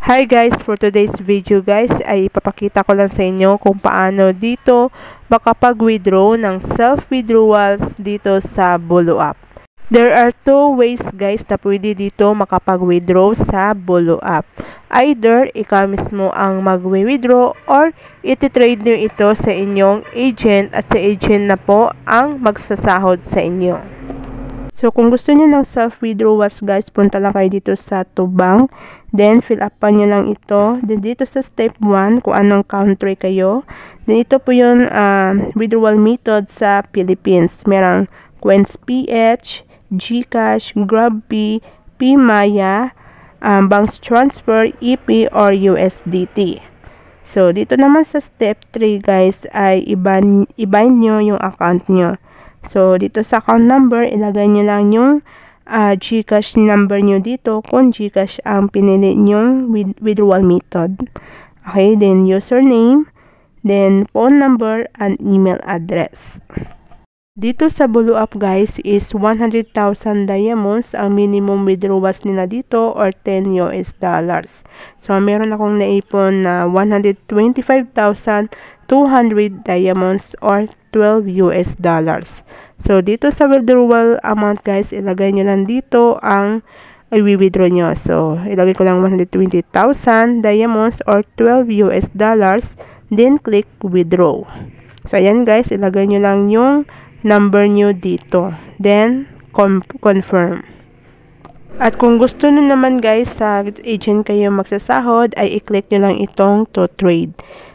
Hi guys, for today's video guys ay ipapakita ko lang sa inyo kung paano dito makapag-withdraw ng self-withdrawals dito sa Bolo app. There are two ways guys na pwede dito makapag-withdraw sa Bolo app. Either ikaw mismo ang mag-withdraw or iti-trade nyo ito sa inyong agent at sa agent na po ang magsasahod sa inyo. So, kung gusto niyo ng self-withdrawals guys, punta lang kayo dito sa Tubank. Then, fill up pa nyo lang ito. Then, dito sa step 1, kung anong country kayo. Then, ito po yung withdrawal method sa Philippines. Merang CoinsPH, GCash, GrabPay, PMaya, bank transfer, EP, or USDT. So, dito naman sa step 3 guys, ay i-bind nyo yung account nyo. So, dito sa account number, ilagay nyo lang yung GCash number nyo dito kung GCash ang pinili nyong withdrawal method. Okay, then username, then phone number, and email address. Dito sa Bolo app guys is 100,000 diamonds ang minimum withdrawals nila dito or $10. So, meron akong naipon na 125,200 diamonds or $12. So, dito sa withdrawal amount guys, ilagay nyo lang dito ang i-withdraw nyo. So, ilagay ko lang 120,000 diamonds or $12. Then, click withdraw. So, ayan guys, ilagay nyo lang yung number nyo dito. Then, confirm. At kung gusto nyo naman guys sa agent kayo magsasahod, ay i-click nyo lang itong to trade.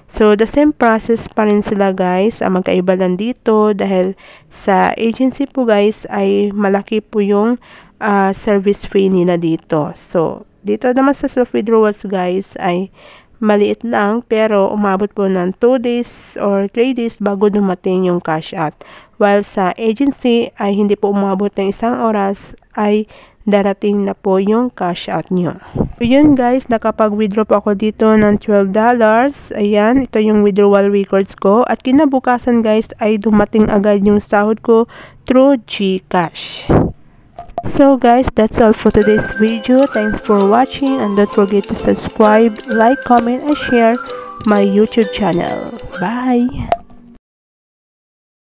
So, the same process pa rin sila guys. Ang magkaiba lang dito dahil sa agency po guys ay malaki po yung service fee nila dito. So, dito naman sa self-withdrawals guys ay maliit lang pero umabot po ng 2 days or 3 days bago dumating yung cash out. While sa agency ay hindi po umabot ng 1 oras ay darating na po yung cash out nyo. So, yun guys, nakapag-withdraw po ako dito ng $12. Ayan, ito yung withdrawal records ko. At kinabukasan guys, ay dumating agad yung sahod ko through GCash. So guys, that's all for today's video. Thanks for watching and don't forget to subscribe, like, comment, and share my YouTube channel. Bye!